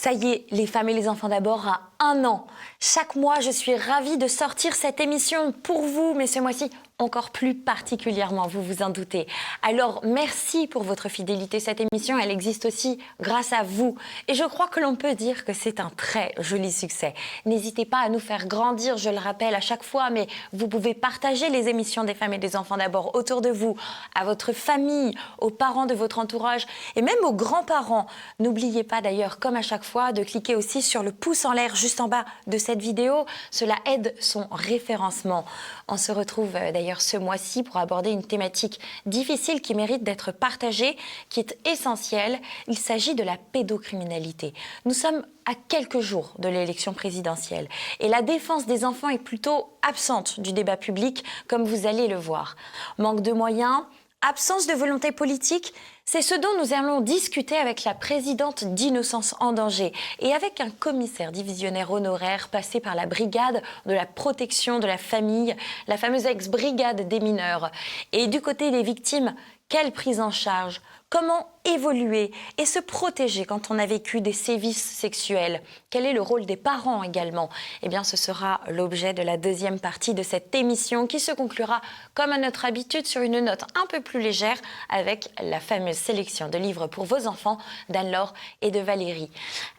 Ça y est, Les femmes et les enfants d'abord a 1 an. Chaque mois, je suis ravie de sortir cette émission pour vous, mais ce mois-ci, encore plus particulièrement, vous vous en doutez. Alors, merci pour votre fidélité. Cette émission, elle existe aussi grâce à vous. Et je crois que l'on peut dire que c'est un très joli succès. N'hésitez pas à nous faire grandir, je le rappelle à chaque fois, mais vous pouvez partager les émissions des femmes et des enfants d'abord autour de vous, à votre famille, aux parents de votre entourage et même aux grands-parents. N'oubliez pas d'ailleurs, comme à chaque fois, de cliquer aussi sur le pouce en l'air juste en bas de cette vidéo. Cela aide son référencement. On se retrouve d'ailleurs ce mois-ci pour aborder une thématique difficile qui mérite d'être partagée, qui est essentielle. Il s'agit de la pédocriminalité. Nous sommes à quelques jours de l'élection présidentielle et la défense des enfants est plutôt absente du débat public, comme vous allez le voir. Manque de moyens, absence de volonté politique, c'est ce dont nous allons discuter avec la présidente d'Innocence en danger et avec un commissaire divisionnaire honoraire passé par la brigade de la protection de la famille, la fameuse ex-brigade des mineurs. Et du côté des victimes, quelle prise en charge ? Comment évoluer et se protéger quand on a vécu des sévices sexuels? Quel est le rôle des parents également? Eh bien, ce sera l'objet de la deuxième partie de cette émission qui se conclura, comme à notre habitude, sur une note un peu plus légère avec la fameuse sélection de livres pour vos enfants d'Anne-Laure et de Valérie.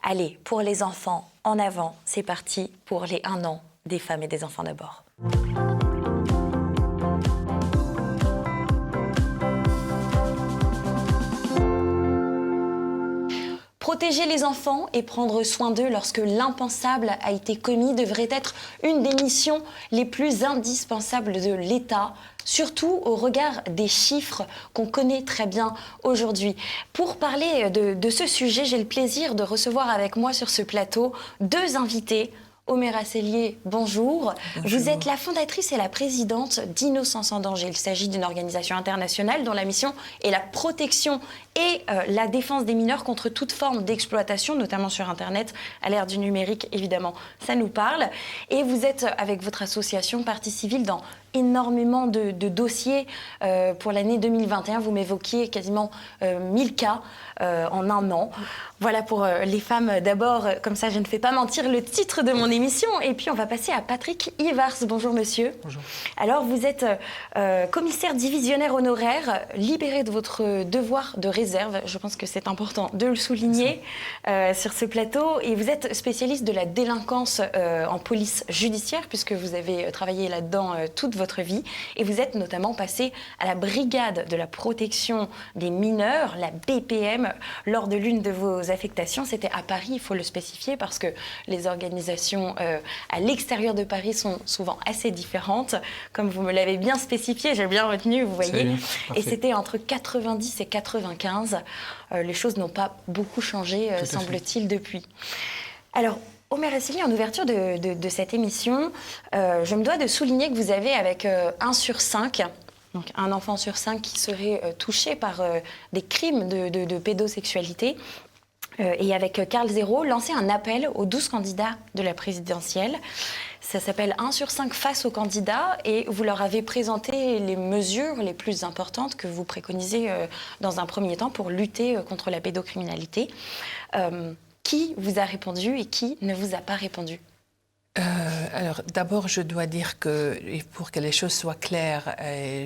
Allez, pour les enfants, en avant, c'est parti pour les 1 an des femmes et des enfants d'abord. Protéger les enfants et prendre soin d'eux lorsque l'impensable a été commis devrait être une des missions les plus indispensables de l'État, surtout au regard des chiffres qu'on connaît très bien aujourd'hui. Pour parler de ce sujet, j'ai le plaisir de recevoir avec moi sur ce plateau 2 invités. Oméra Sellier, bonjour. Vous êtes la fondatrice et la présidente d'Innocence en danger. Il s'agit d'une organisation internationale dont la mission est la protection et la défense des mineurs contre toute forme d'exploitation, notamment sur Internet, à l'ère du numérique, évidemment, ça nous parle. Et vous êtes, avec votre association, partie civile dans énormément de dossiers. Pour l'année 2021, vous m'évoquiez quasiment 1000 cas en 1 an. Voilà pour les femmes d'abord, comme ça je ne fais pas mentir le titre de mon émission. Et puis on va passer à Patrick Ivars. Bonjour monsieur. Bonjour. Alors vous êtes commissaire divisionnaire honoraire, libéré de votre devoir de réserve. Je pense que c'est important de le souligner sur ce plateau. Et vous êtes spécialiste de la délinquance en police judiciaire, puisque vous avez travaillé là-dedans toute votre vie. Et vous êtes notamment passé à la brigade de la protection des mineurs, la BPM, lors de l'une de vos affectations. C'était à Paris, il faut le spécifier, parce que les organisations à l'extérieur de Paris sont souvent assez différentes. Comme vous me l'avez bien spécifié, j'ai bien retenu, vous voyez. Et c'était entre 90 et 95. Les choses n'ont pas beaucoup changé, semble-t-il, depuis. Alors, Oméra Sellier, en ouverture de cette émission, je me dois de souligner que vous avez, avec 1 sur 5, donc un enfant sur 5 qui serait touché par des crimes de pédosexualité, et avec Carl Zéro, lancé un appel aux 12 candidats de la présidentielle. Ça s'appelle 1 sur 5 face aux candidats, et vous leur avez présenté les mesures les plus importantes que vous préconisez dans un premier temps pour lutter contre la pédocriminalité. Qui vous a répondu et qui ne vous a pas répondu? Alors, d'abord, je dois dire que, pour que les choses soient claires,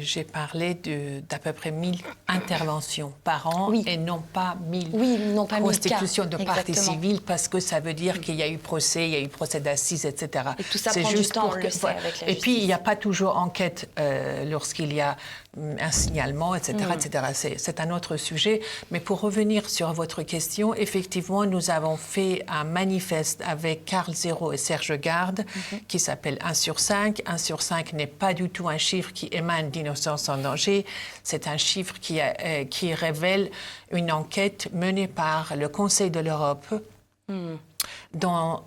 j'ai parlé d'à peu près 1000 interventions par an, oui, et non pas 1000 constitutions de partie civile, parce que ça veut dire qu'il y a eu procès, il y a eu procès d'assises, etc. Et tout ça prend du temps, on le sait, avec la justice. Et puis, il n'y a pas toujours enquête lorsqu'il y a un signalement, etc. etc. C'est un autre sujet. Mais pour revenir sur votre question, effectivement, nous avons fait un manifeste avec Carl Zéro et Serge Garde, qui s'appelle 1 sur 5. 1 sur 5 n'est pas du tout un chiffre qui émane d'Innocence en danger. C'est un chiffre qui révèle une enquête menée par le Conseil de l'Europe, dont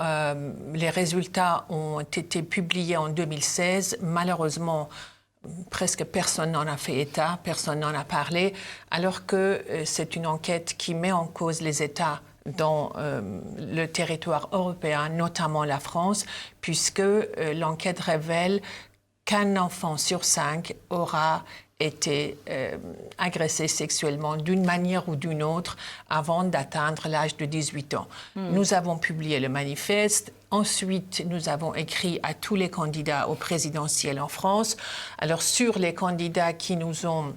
les résultats ont été publiés en 2016. Malheureusement, presque personne n'en a fait état, personne n'en a parlé, alors que c'est une enquête qui met en cause les États dans le territoire européen, notamment la France, puisque l'enquête révèle qu'1 enfant sur 5 aura été agressés sexuellement d'une manière ou d'une autre avant d'atteindre l'âge de 18 ans. Nous avons publié le manifeste. Ensuite, nous avons écrit à tous les candidats au présidentiel en France. Alors, sur les candidats qui nous ont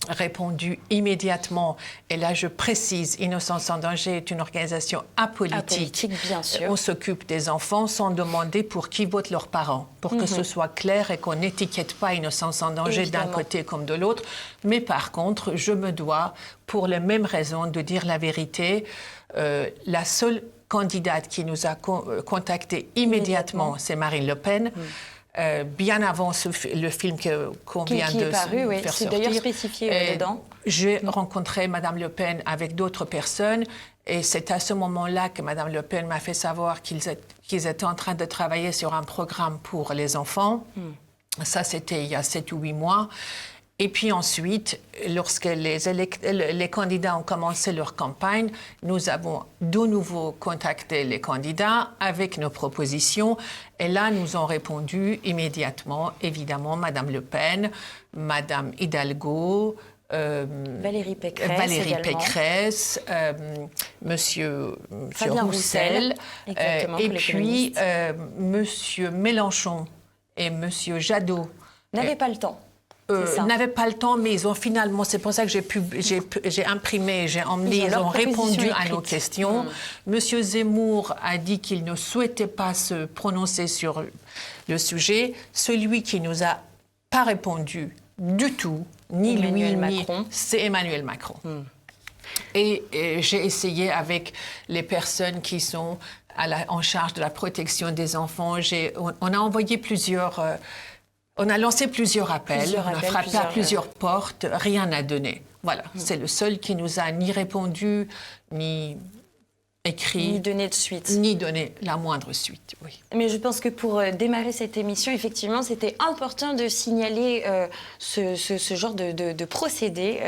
répondu immédiatement, et là je précise, Innocence sans danger est une organisation apolitique. Bien sûr. On s'occupe des enfants sans demander pour qui votent leurs parents, pour que ce soit clair et qu'on n'étiquette pas Innocence sans danger d'un côté comme de l'autre. Mais par contre, je me dois, pour les mêmes raisons, de dire la vérité. La seule candidate qui nous a contactés immédiatement, c'est Marine Le Pen. Bien avant le film qu'on vient de paru, faire c'est sortir. d'ailleurs spécifié dedans. J'ai rencontré Madame Le Pen avec d'autres personnes et c'est à ce moment-là que Madame Le Pen m'a fait savoir qu'ils étaient en train de travailler sur un programme pour les enfants. Ça, c'était il y a 7 ou 8 mois. Et puis ensuite, lorsque les candidats ont commencé leur campagne, nous avons de nouveau contacté les candidats avec nos propositions. Et là, nous ont répondu immédiatement, évidemment, Madame Le Pen, Madame Hidalgo, Valérie Pécresse, Monsieur Fabien Roussel, exactement, et puis Monsieur Mélenchon et Monsieur Jadot. N'avaient pas le temps. N'avaient pas le temps, mais ils ont finalement, c'est pour ça que j'ai imprimé, j'ai emmené, ils ont répondu à nos questions. Monsieur Zemmour a dit qu'il ne souhaitait pas se prononcer sur le sujet. Celui qui nous a pas répondu du tout, ni Emmanuel lui, Macron. c'est Emmanuel Macron. Et j'ai essayé avec les personnes qui sont en charge de la protection des enfants. On a envoyé plusieurs... on a lancé plusieurs appels, on a frappé à plusieurs portes, rien n'a donné. Voilà, c'est le seul qui nous a ni répondu, ni écrit... Ni donné de suite. Ni donné la moindre suite, oui. Mais je pense que pour démarrer cette émission, effectivement, c'était important de signaler ce genre de procédé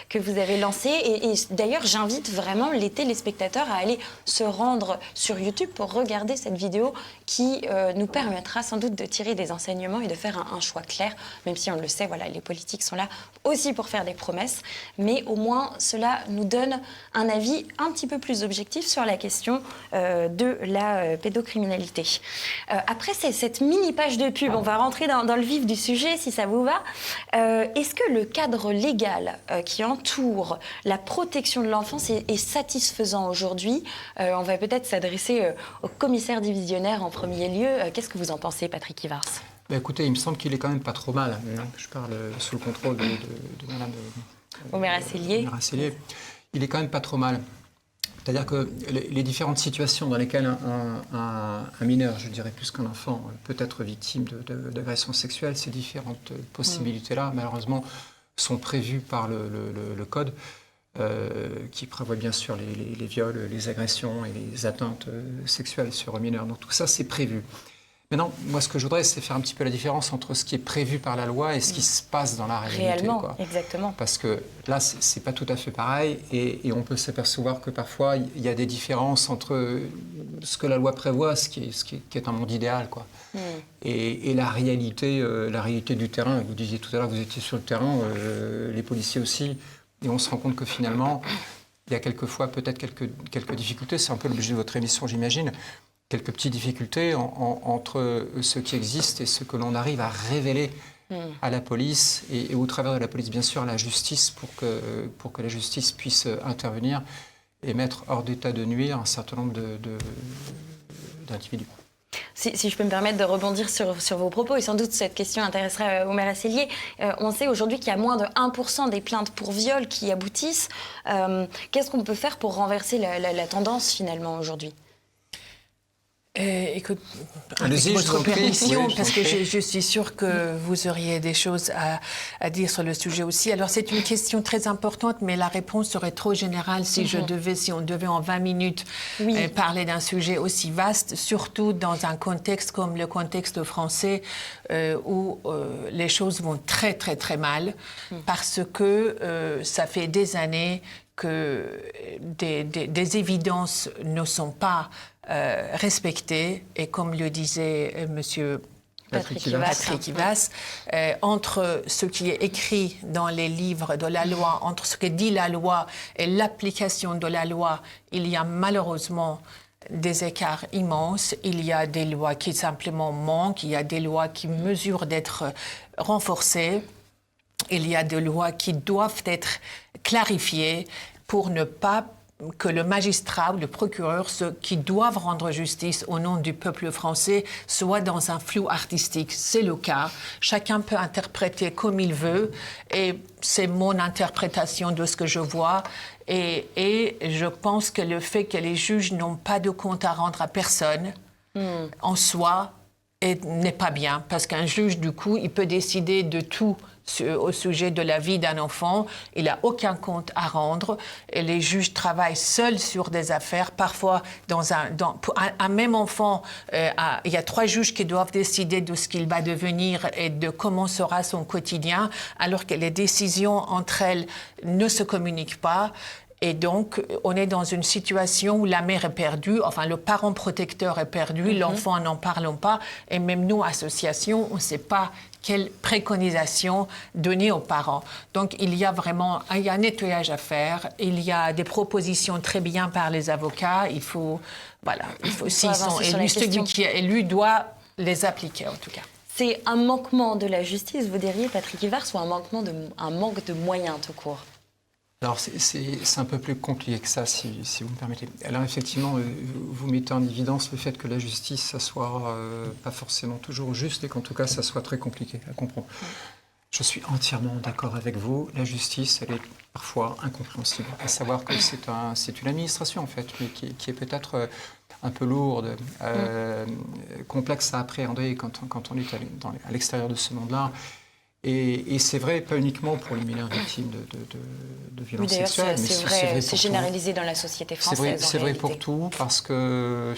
que vous avez lancé. Et d'ailleurs, j'invite vraiment les téléspectateurs à aller se rendre sur YouTube pour regarder cette vidéo qui nous permettra sans doute de tirer des enseignements et de faire un choix clair, même si on le sait, voilà, les politiques sont là aussi pour faire des promesses. Mais au moins, cela nous donne un avis un petit peu plus objectif sur la question de la pédocriminalité. Après cette mini-page de pub, on va rentrer dans le vif du sujet, si ça vous va. Est-ce que le cadre légal qui entoure la protection de l'enfance est satisfaisant aujourd'hui? On va peut-être s'adresser au commissaire divisionnaire en premier lieu. Qu'est-ce que vous en pensez, Patrick Ivars? Écoutez, il me semble qu'il est quand même pas trop mal. Je parle sous le contrôle de Madame Omer Assélier. Il est quand même pas trop mal. C'est-à-dire que les différentes situations dans lesquelles un mineur, je dirais plus qu'un enfant, peut être victime d'agressions sexuelles, ces différentes possibilités-là, malheureusement, sont prévues par le Code, qui prévoit bien sûr les viols, les agressions et les atteintes sexuelles sur un mineur. Donc tout ça, c'est prévu. Maintenant, moi, ce que je voudrais, c'est faire un petit peu la différence entre ce qui est prévu par la loi et ce qui se passe dans la réalité. Réellement, quoi. exactement. Parce que là, c'est pas tout à fait pareil et on peut s'apercevoir que parfois, il y a des différences entre ce que la loi prévoit, ce qui est un monde idéal, quoi. Et la réalité du terrain. Vous disiez tout à l'heure que vous étiez sur le terrain, les policiers aussi, et on se rend compte que finalement, il y a quelquefois peut-être quelques difficultés. C'est un peu l'objet de votre émission, j'imagine. Quelques petites difficultés entre ce qui existe et ce que l'on arrive à révéler à la police et au travers de la police, bien sûr, à la justice pour que la justice puisse intervenir et mettre hors d'état de nuire un certain nombre d'individus. Si je peux me permettre de rebondir sur vos propos, et sans doute cette question intéresserait Omer Assélier. On sait aujourd'hui qu'il y a moins de 1% des plaintes pour viol qui aboutissent. Qu'est-ce qu'on peut faire pour renverser la tendance finalement aujourd'hui ? Écoute, avec votre permission, parce que je suis sûre que vous auriez des choses à dire sur le sujet aussi. Alors, c'est une question très importante, mais la réponse serait trop générale si on devait en 20 minutes parler d'un sujet aussi vaste, surtout dans un contexte comme le contexte français, où les choses vont très, très, très mal, parce que ça fait des années que des évidences ne sont pas respectées. Et comme le disait Monsieur Patrick Ivas, entre ce qui est écrit dans les livres de la loi, entre ce que dit la loi et l'application de la loi, il y a malheureusement des écarts immenses. Il y a des lois qui simplement manquent, il y a des lois qui mesurent d'être renforcées, il y a des lois qui doivent être clarifiées pour ne pas que le magistrat ou le procureur, ceux qui doivent rendre justice au nom du peuple français, soient dans un flou artistique. C'est le cas. Chacun peut interpréter comme il veut et c'est mon interprétation de ce que je vois. Et je pense que le fait que les juges n'ont pas de compte à rendre à personne, en soi, n'est pas bien. Parce qu'un juge, du coup, il peut décider de tout au sujet de la vie d'un enfant. Il n'a aucun compte à rendre. Et les juges travaillent seuls sur des affaires. Parfois, pour un même enfant, il y a 3 juges qui doivent décider de ce qu'il va devenir et de comment sera son quotidien, alors que les décisions entre elles ne se communiquent pas. Et donc, on est dans une situation où la mère est perdue, enfin, le parent protecteur est perdu, l'enfant n'en parlons pas. Et même nous, associations, on ne sait pas quelle préconisation donner aux parents. Donc, il y a un nettoyage à faire. Il y a des propositions très bien par les avocats. S'ils sont élus, celui qui est élu doit les appliquer, en tout cas. C'est un manquement de la justice, vous diriez, Patrick Ivars, ou un manque de moyens tout court? Alors, c'est un peu plus compliqué que ça, si vous me permettez. Alors, effectivement, vous mettez en évidence le fait que la justice, ça soit pas forcément toujours juste et qu'en tout cas, ça soit très compliqué à comprendre. Je suis entièrement d'accord avec vous. La justice, elle est parfois incompréhensible. À savoir que c'est une administration, en fait, mais qui est peut-être un peu lourde, complexe à appréhender quand on est à l'extérieur de ce monde-là. Et c'est vrai, pas uniquement pour les mineurs victimes de violences sexuelles. C'est généralisé dans la société française. C'est vrai pour tout, parce que,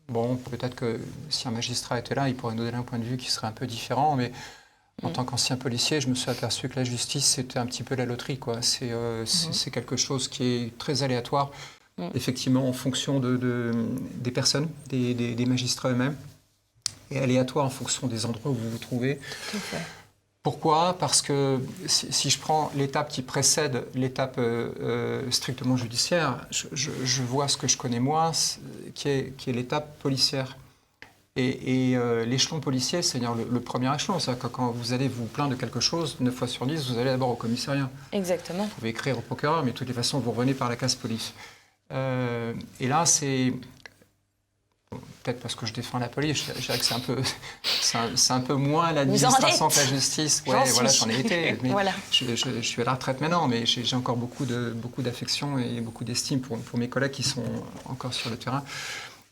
bon, peut-être que si un magistrat était là, il pourrait nous donner un point de vue qui serait un peu différent, mais en tant qu'ancien policier, je me suis aperçu que la justice, c'était un petit peu la loterie, quoi. C'est quelque chose qui est très aléatoire, effectivement, en fonction des personnes, des magistrats eux-mêmes, et aléatoire en fonction des endroits où vous vous trouvez. Tout à fait. Pourquoi ? Parce que si je prends l'étape qui précède l'étape strictement judiciaire, je vois ce que je connais moi, qui est l'étape policière. Et l'échelon policier, c'est-à-dire le premier échelon. C'est-à-dire que quand vous allez vous plaindre de quelque chose, 9 fois sur 10, vous allez d'abord au commissariat. Exactement. Vous pouvez écrire au procureur, mais de toutes les façons, vous revenez par la case police. Et là, c'est... Peut-être parce que je défends la police, je dirais que c'est un peu moins l'administration que la justice. Ouais, voilà, j'en ai été. Mais voilà. Je suis à la retraite maintenant, mais j'ai encore beaucoup d'affection et beaucoup d'estime pour mes collègues qui sont encore sur le terrain.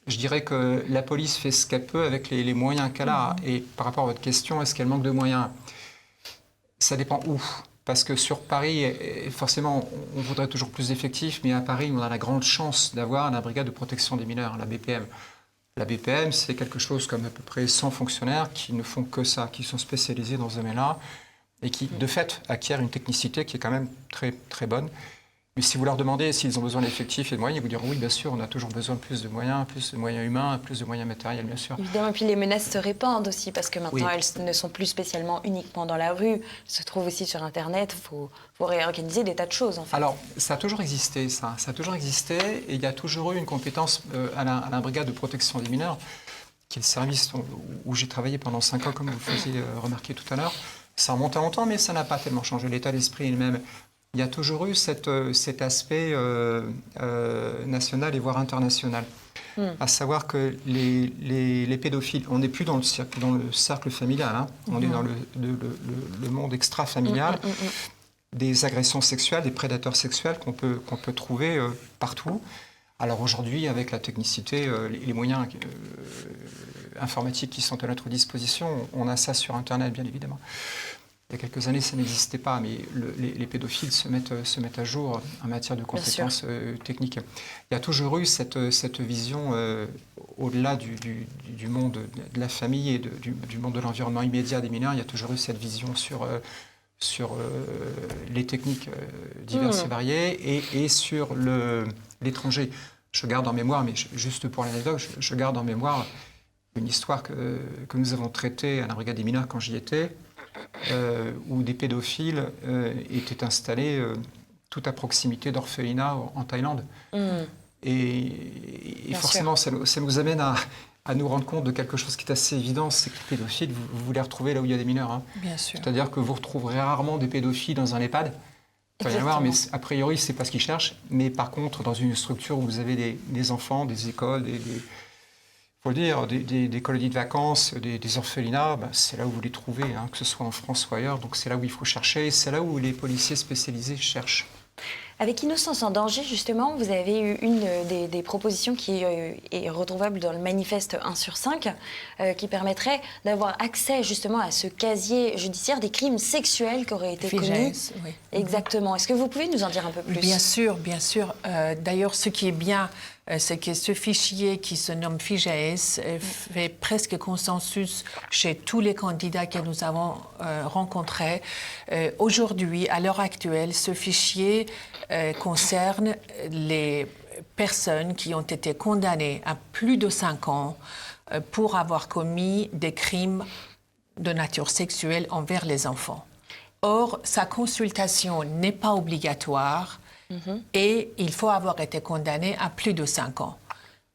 Je dirais que la police fait ce qu'elle peut avec les moyens qu'elle a. Et par rapport à votre question, est-ce qu'elle manque de moyens ? Ça dépend où. Parce que sur Paris, forcément, on voudrait toujours plus d'effectifs, mais à Paris, on a la grande chance d'avoir la brigade de protection des mineurs, la BPM. La BPM, c'est quelque chose comme à peu près 100 fonctionnaires qui ne font que ça, qui sont spécialisés dans ce domaine-là et qui, de fait, acquièrent une technicité qui est quand même très, très bonne. Mais si vous leur demandez s'ils ont besoin d'effectifs et de moyens, ils vous diront oui, bien sûr, on a toujours besoin de plus de moyens humains, plus de moyens matériels, bien sûr. Évidemment, et puis les menaces se répandent aussi, parce que maintenant, elles ne sont plus spécialement uniquement dans la rue, elles se trouvent aussi sur Internet, il faut réorganiser des tas de choses, en fait. Alors, ça a toujours existé, ça a toujours existé, et il y a toujours eu une compétence à la brigade de protection des mineurs, qui est le service où j'ai travaillé pendant 5 ans, comme vous le faisiez remarquer tout à l'heure. Ça remonte à longtemps, mais ça n'a pas tellement changé. L'état d'esprit est le même. Il y a toujours eu cet aspect national et voire international. À savoir que les pédophiles, on n'est plus dans le cercle familial, hein, on est dans le monde extra-familial, des agressions sexuelles, des prédateurs sexuels qu'on peut trouver partout. Alors aujourd'hui, avec la technicité, les moyens informatiques qui sont à notre disposition, on a ça sur Internet, bien évidemment. Il y a quelques années, ça n'existait pas, mais les pédophiles se mettent à jour en matière de compétences techniques. Il y a toujours eu cette vision au-delà du monde de la famille et du monde de l'environnement immédiat des mineurs. Il y a toujours eu cette vision sur les techniques diverses et variées et sur l'étranger. Je garde en mémoire, mais juste pour l'anecdote, je garde en mémoire une histoire que nous avons traitée à la brigade des mineurs quand j'y étais, où des pédophiles étaient installés tout à proximité d'orphelinats en Thaïlande. Et forcément, ça nous amène à nous rendre compte de quelque chose qui est assez évident, c'est que les pédophiles, vous voulez retrouver là où il y a des mineurs. Hein. Bien sûr. C'est-à-dire que vous retrouverez rarement des pédophiles dans un EHPAD. Il peut y en avoir, mais a priori, ce n'est pas ce qu'ils cherchent. Mais par contre, dans une structure où vous avez des enfants, des écoles, faut le dire, des colonies de vacances, des orphelinats, c'est là où vous les trouvez, hein, que ce soit en France ou ailleurs. Donc c'est là où il faut chercher, c'est là où les policiers spécialisés cherchent. Avec Innocence en danger, justement, vous avez eu une des propositions qui est retrouvable dans le manifeste 1 sur 5, qui permettrait d'avoir accès justement à ce casier judiciaire des crimes sexuels qui auraient été commis. Oui. Exactement. Est-ce que vous pouvez nous en dire un peu plus? Bien sûr, bien sûr. D'ailleurs, ce qui est bien, c'est que ce fichier qui se nomme FIJAES fait presque consensus chez tous les candidats que nous avons rencontrés. Aujourd'hui, à l'heure actuelle, ce fichier concerne les personnes qui ont été condamnées à plus de 5 ans pour avoir commis des crimes de nature sexuelle envers les enfants. Or, sa consultation n'est pas obligatoire et il faut avoir été condamné à plus de 5 ans.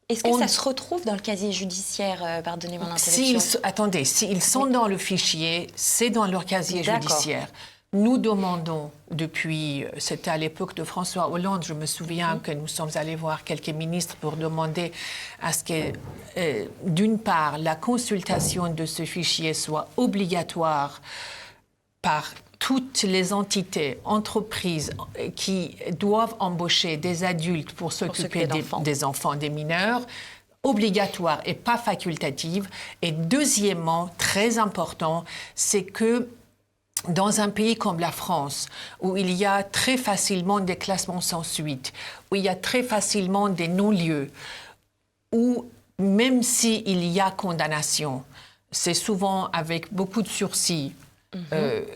Est-ce que ça se retrouve dans le casier judiciaire? Pardonnez-moi l'interruption. Attendez, s'ils sont dans le fichier, c'est dans leur casier judiciaire. Nous demandons depuis, c'était à l'époque de François Hollande, je me souviens que nous sommes allés voir quelques ministres pour demander à ce que, d'une part, la consultation de ce fichier soit obligatoire par toutes les entités, entreprises qui doivent embaucher des adultes pour s'occuper des enfants, des mineurs, obligatoire et pas facultative. Et deuxièmement, très important, c'est que dans un pays comme la France, où il y a très facilement des classements sans suite, où il y a très facilement des non-lieux, où même s'il y a condamnation, c'est souvent avec beaucoup de sursis,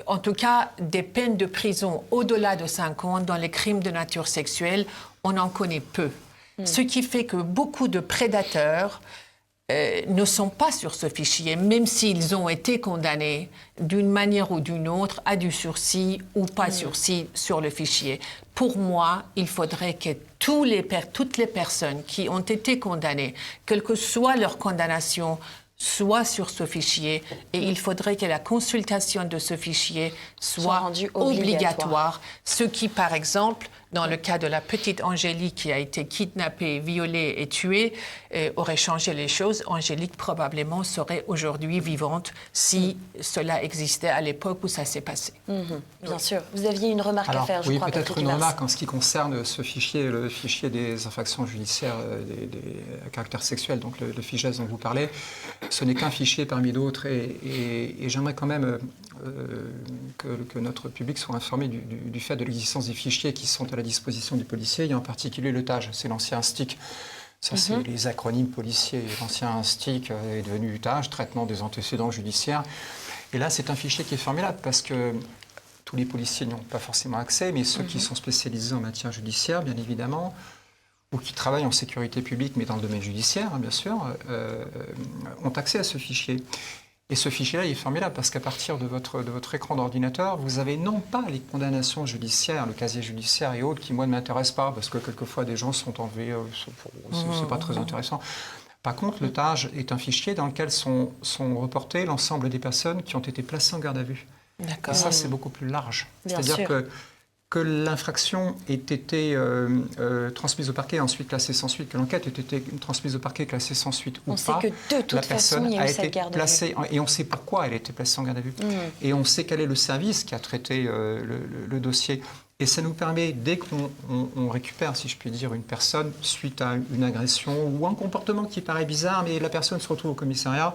en tout cas des peines de prison au-delà de 5 ans dans les crimes de nature sexuelle, on en connaît peu. Ce qui fait que beaucoup de prédateurs ne sont pas sur ce fichier, même s'ils ont été condamnés d'une manière ou d'une autre à du sursis ou pas sursis sur le fichier. Pour moi, il faudrait que toutes les personnes qui ont été condamnées, quelle que soit leur condamnation, soient sur ce fichier, et il faudrait que la consultation de ce fichier soit rendue obligatoire. Ce qui, par exemple, dans le cas de la petite Angélique qui a été kidnappée, violée et tuée, aurait changé les choses. Angélique probablement serait aujourd'hui vivante si cela existait à l'époque où ça s'est passé. Bien sûr. Vous aviez une remarque à faire, je crois. Oui, peut-être une remarque en ce qui concerne ce fichier, le fichier des infractions judiciaires à caractère sexuel, donc le FIJAES dont vous parlez. Ce n'est qu'un fichier parmi d'autres et j'aimerais quand même que notre public soit informé du fait de l'existence des fichiers qui sont à la disposition des policiers, et en particulier le TAJ, c'est l'ancien STIC. Ça, c'est les acronymes policiers. L'ancien STIC est devenu TAJ, traitement des antécédents judiciaires. Et là, c'est un fichier qui est formidable parce que tous les policiers n'y ont pas forcément accès, mais ceux qui sont spécialisés en matière judiciaire, bien évidemment, ou qui travaillent en sécurité publique, mais dans le domaine judiciaire, hein, bien sûr, ont accès à ce fichier. Et ce fichier-là, il est formidable parce qu'à partir de votre écran d'ordinateur, vous avez non pas les condamnations judiciaires, le casier judiciaire et autres, qui, moi, ne m'intéressent pas, parce que quelquefois, des gens sont enlevés, c'est pas très intéressant. Par contre, le TAJ est un fichier dans lequel sont reportés l'ensemble des personnes qui ont été placées en garde à vue. Et ça, c'est beaucoup plus large. C'est-à-dire que l'infraction ait été transmise au parquet, ensuite classée sans suite, que l'enquête ait été transmise au parquet, classée sans suite ou pas. On sait que de toute façon, il y a eu cette garde à vue. Et on sait pourquoi elle a été placée en garde à vue. Et on sait quel est le service qui a traité le dossier. Et ça nous permet, dès qu'on récupère, si je puis dire, une personne suite à une agression ou un comportement qui paraît bizarre, mais la personne se retrouve au commissariat,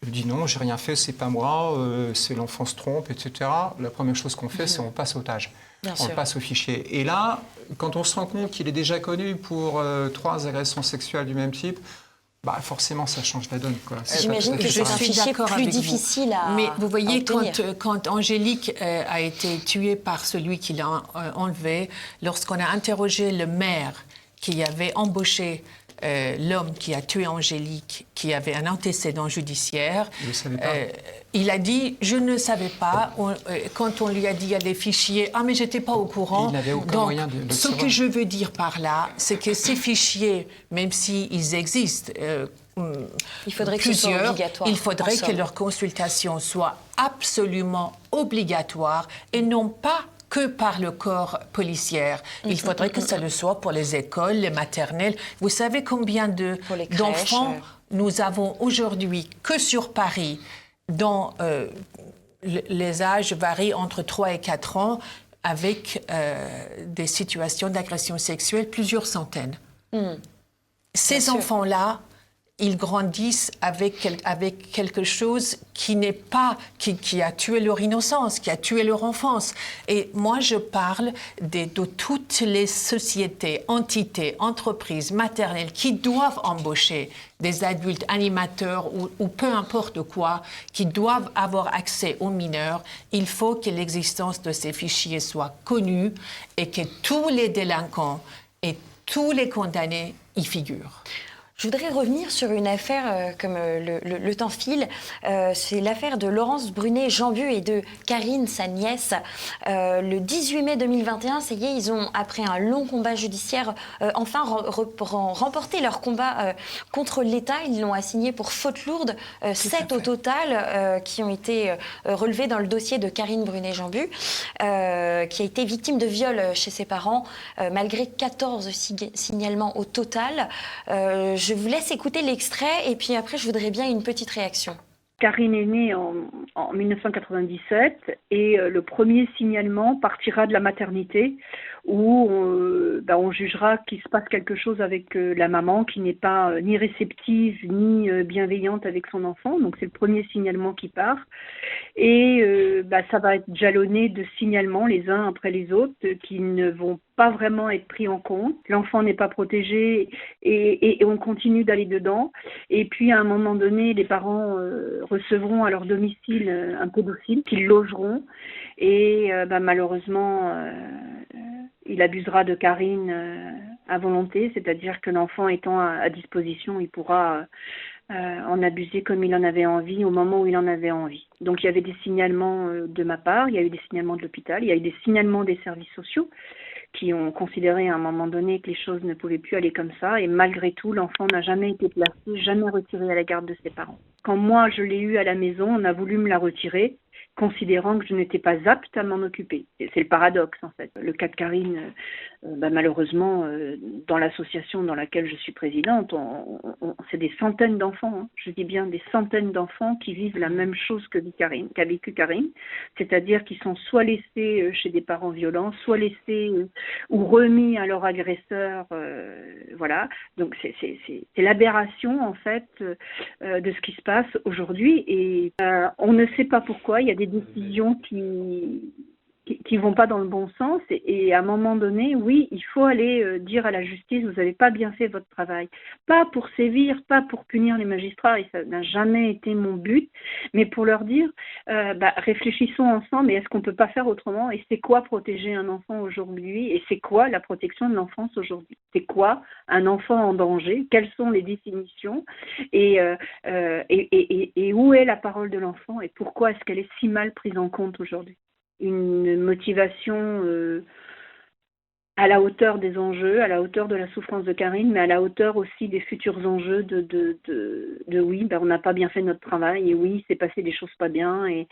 elle dit non, j'ai rien fait, c'est pas moi, c'est l'enfant se trompe, etc. La première chose qu'on fait, c'est on passe au TAJ. On le passe au fichier. Et là, quand on se rend compte qu'il est déjà connu pour 3 agressions sexuelles du même type, forcément, ça change la donne. J'imagine que c'est un fichier plus difficile à Mais vous voyez, obtenir. quand Angélique a été tuée par celui qui l'a enlevée, lorsqu'on a interrogé le maire qui avait embauché l'homme qui a tué Angélique, qui avait un antécédent judiciaire, Il ne savait pas. il a dit, je ne savais pas. Quand on lui a dit, il y a des fichiers, ah mais j'étais pas au courant. Il n'avait aucun Donc, moyen de le ce savoir. que je veux dire par là, c'est que ces fichiers, même s'ils existent, Il faudrait que ce soit plusieurs, obligatoire. il faudrait en que somme. leur consultation soit absolument obligatoire et non pas que par le corps policier. Il faudrait que ça le soit pour les écoles, les maternelles. Vous savez combien Pour les crèches, d'enfants nous avons aujourd'hui que sur Paris, dont les âges varient entre 3 et 4 ans, avec des situations d'agression sexuelle, plusieurs centaines. Ces sûr. enfants-là, ils grandissent avec quelque chose qui n'est pas, qui a tué leur innocence, qui a tué leur enfance. Et moi, je parle de toutes les sociétés, entités, entreprises, maternelles qui doivent embaucher des adultes animateurs ou peu importe quoi, qui doivent avoir accès aux mineurs. Il faut que l'existence de ces fichiers soit connue et que tous les délinquants et tous les condamnés y figurent. Je voudrais revenir sur une affaire, comme le temps file. C'est l'affaire de Laurence Brunet-Jambu et de Karine, sa nièce. Le 18 mai 2021, ça y est, ils ont, après un long combat judiciaire, enfin remporté leur combat contre l'État. Ils l'ont assigné pour faute lourde, 7 au total, qui ont été relevés dans le dossier de Karine Brunet-Jambu, qui a été victime de viol chez ses parents, malgré 14 signalements au total. Je vous laisse écouter l'extrait et puis après, je voudrais bien une petite réaction. Karine est née en 1997 et le premier signalement partira de la maternité où on jugera qu'il se passe quelque chose avec la maman qui n'est pas ni réceptive ni bienveillante avec son enfant. Donc c'est le premier signalement qui part. Et ça va être jalonné de signalements les uns après les autres qui ne vont pas vraiment être pris en compte. L'enfant n'est pas protégé et on continue d'aller dedans. Et puis à un moment donné, les parents recevront à leur domicile un pédophile qu'ils logeront. Et malheureusement, il abusera de Karine à volonté, c'est-à-dire que l'enfant étant à disposition, il pourra en abuser comme il en avait envie au moment où il en avait envie. Donc il y avait des signalements de ma part, il y a eu des signalements de l'hôpital, il y a eu des signalements des services sociaux qui ont considéré à un moment donné que les choses ne pouvaient plus aller comme ça. Et malgré tout, l'enfant n'a jamais été placé, jamais retiré à la garde de ses parents. Quand moi, je l'ai eu à la maison, on a voulu me la retirer, considérant que je n'étais pas apte à m'en occuper. C'est le paradoxe, en fait. Le cas de Karine, malheureusement, dans l'association dans laquelle je suis présidente, c'est des centaines d'enfants, hein. Je dis bien des centaines d'enfants qui vivent la même chose qu'a vécu Karine, c'est-à-dire qu'ils sont soit laissés chez des parents violents, soit laissés ou remis à leur agresseur, voilà. Donc c'est l'aberration, en fait, de ce qui se passe aujourd'hui, et on ne sait pas pourquoi. Il y a des décisions qui vont pas dans le bon sens et à un moment donné, oui, il faut aller dire à la justice, vous n'avez pas bien fait votre travail. Pas pour sévir, pas pour punir les magistrats, et ça n'a jamais été mon but, mais pour leur dire, réfléchissons ensemble, et est-ce qu'on peut pas faire autrement? Et c'est quoi protéger un enfant aujourd'hui? Et c'est quoi la protection de l'enfance aujourd'hui? C'est quoi un enfant en danger? Quelles sont les définitions? Et où est la parole de l'enfant? Et pourquoi est-ce qu'elle est si mal prise en compte aujourd'hui? Une motivation à la hauteur des enjeux, à la hauteur de la souffrance de Karine, mais à la hauteur aussi des futurs enjeux de oui, on n'a pas bien fait notre travail, et oui, c'est passé des choses pas bien, et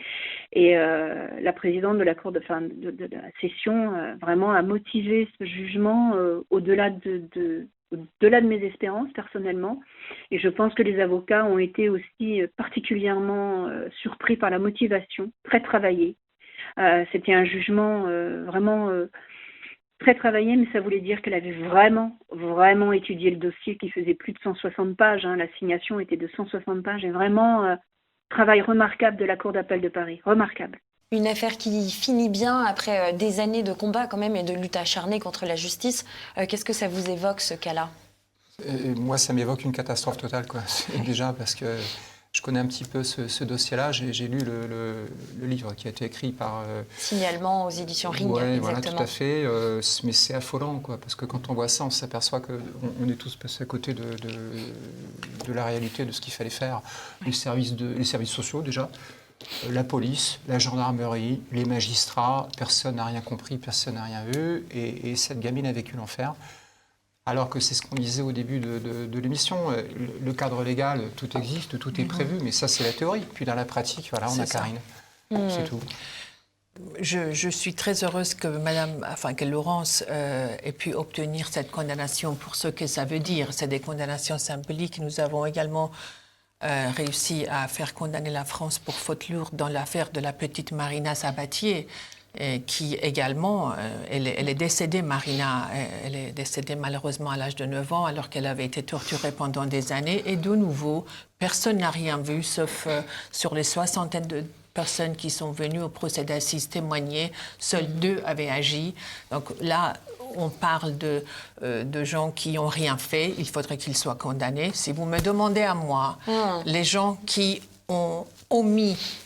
la présidente de la cour de la session vraiment a motivé ce jugement au-delà de mes espérances personnellement, et je pense que les avocats ont été aussi particulièrement surpris par la motivation, très travaillée. C'était un jugement vraiment très travaillé, mais ça voulait dire qu'elle avait vraiment, vraiment étudié le dossier qui faisait plus de 160 pages. Hein. L'assignation était de 160 pages et vraiment travail remarquable de la Cour d'appel de Paris. Remarquable. Une affaire qui finit bien après des années de combat quand même et de lutte acharnée contre la justice. Qu'est-ce que ça vous évoque, ce cas-là? Moi, ça m'évoque une catastrophe totale, quoi. Déjà parce que Je connais un petit peu ce dossier-là. J'ai lu le livre qui a été écrit par... Signalement aux éditions Ring, ouais, exactement. voilà, tout à fait. Mais c'est affolant, quoi, parce que quand on voit ça, on s'aperçoit qu'on est tous passés à côté de la réalité, de ce qu'il fallait faire. Les services sociaux, déjà, la police, la gendarmerie, les magistrats, personne n'a rien compris, personne n'a rien vu. Et cette gamine a vécu l'enfer. Alors que c'est ce qu'on disait au début de l'émission, le cadre légal, tout existe, tout est prévu, mais ça c'est la théorie. Puis dans la pratique, voilà, on a Karine. C'est tout. Je suis très heureuse que Laurence ait pu obtenir cette condamnation pour ce que ça veut dire. C'est des condamnations symboliques. Nous avons également réussi à faire condamner la France pour faute lourde dans l'affaire de la petite Marina Sabatier. Qui également, elle est décédée, Marina, elle est décédée malheureusement à l'âge de 9 ans alors qu'elle avait été torturée pendant des années. Et de nouveau, personne n'a rien vu, sauf sur les 60aines de personnes qui sont venues au procès d'assises témoigner, seuls 2 avaient agi. Donc là, on parle de gens qui n'ont rien fait, il faudrait qu'ils soient condamnés. Si vous me demandez à moi, les gens qui ont omis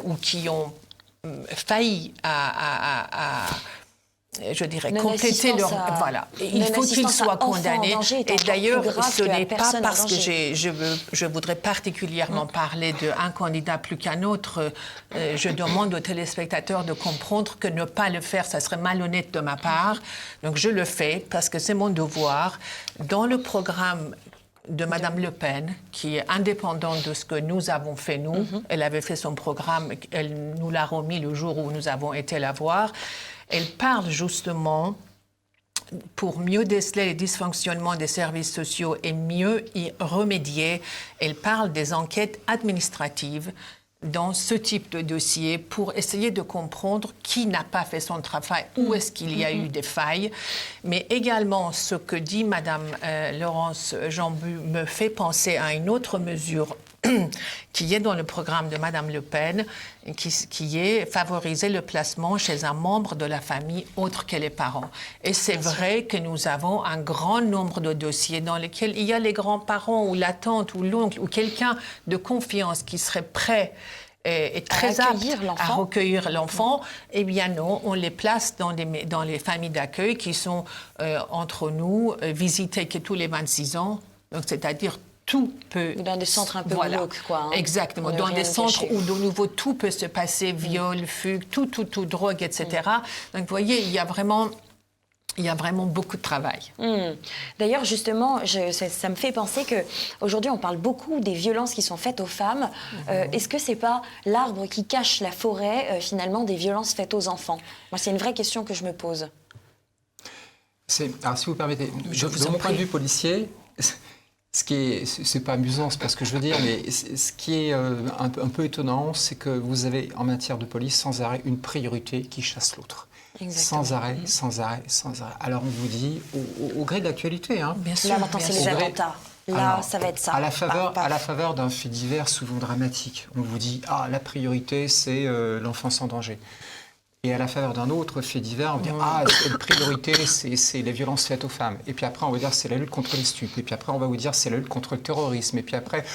ou qui ont failli je dirais, compléter leur... Voilà. Il faut qu'ils soient condamnés. Et d'ailleurs, ce n'est pas parce que je voudrais particulièrement parler d'un candidat plus qu'un autre. Je demande aux téléspectateurs de comprendre que ne pas le faire, ça serait malhonnête de ma part. Donc je le fais parce que c'est mon devoir. Dans le programme de Madame Le Pen, qui est indépendante de ce que nous avons fait, nous. Elle avait fait son programme, elle nous l'a remis le jour où nous avons été la voir. Elle parle justement pour mieux déceler les dysfonctionnements des services sociaux et mieux y remédier. Elle parle des enquêtes administratives dans ce type de dossier pour essayer de comprendre qui n'a pas fait son travail, où est-ce qu'il y a eu des failles. Mais également, ce que dit Madame Laurence Jambu me fait penser à une autre mesure qui est dans le programme de Madame Le Pen, qui est favoriser le placement chez un membre de la famille autre que les parents. Et c'est vrai que nous avons un grand nombre de dossiers dans lesquels il y a les grands-parents ou la tante ou l'oncle ou quelqu'un de confiance qui serait prêt et très apte à recueillir l'enfant. Eh bien non, on les place dans les familles d'accueil qui sont entre nous, visitées que tous les 26 ans, donc c'est-à-dire tout peut... Dans des centres un peu glauques, quoi. Hein. Exactement, dans des centres où de nouveau tout peut se passer, viol, fugue, tout, drogue, etc. Donc vous voyez, il y a vraiment beaucoup de travail. D'ailleurs, justement, ça me fait penser qu'aujourd'hui, on parle beaucoup des violences qui sont faites aux femmes. Est-ce que ce n'est pas l'arbre qui cache la forêt, finalement, des violences faites aux enfants? Moi, c'est une vraie question que je me pose. Alors, si vous permettez, de mon point de vue policier... c'est pas amusant, c'est pas ce que je veux dire, mais ce qui est un peu étonnant, c'est que vous avez en matière de police sans arrêt une priorité qui chasse l'autre. Exactement. Sans arrêt. Alors on vous dit, au gré de l'actualité, hein. Bien sûr. Là maintenant c'est les attentats. Là, alors, ça va être ça. À la faveur d'un fait divers souvent dramatique, on vous dit, la priorité c'est l'enfance en danger. Et à la faveur d'un autre fait divers, on va dire la priorité, c'est les violences faites aux femmes. Et puis après, on va dire c'est la lutte contre les stupes. Et puis après, on va vous dire c'est la lutte contre le terrorisme. Et puis après,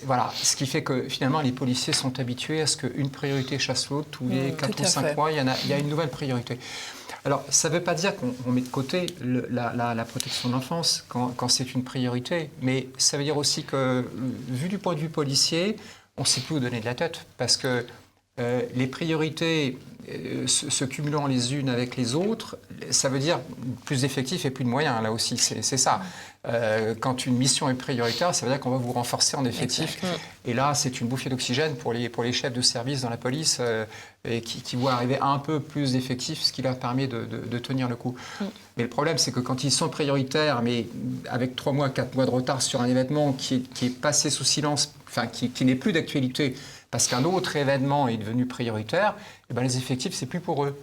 voilà. Ce qui fait que finalement, les policiers sont habitués à ce qu'une priorité chasse l'autre. Tous les 4 ou 5 mois, il y a une nouvelle priorité. Alors, ça ne veut pas dire qu'on met de côté la protection de l'enfance quand c'est une priorité. Mais ça veut dire aussi que, vu du point de vue policier, on ne sait plus où donner de la tête. Parce que les priorités se cumulant les unes avec les autres, ça veut dire plus d'effectifs et plus de moyens, là aussi, c'est ça. Quand une mission est prioritaire, ça veut dire qu'on va vous renforcer en effectifs. Exactement. Et là, c'est une bouffée d'oxygène pour les chefs de service dans la police qui voient arriver un peu plus d'effectifs, ce qui leur permet de tenir le coup. Mais le problème, c'est que quand ils sont prioritaires, mais avec 3 mois, 4 mois de retard sur un événement qui est passé sous silence, enfin qui n'est plus d'actualité, parce qu'un autre événement est devenu prioritaire, et ben les effectifs, c'est plus pour eux.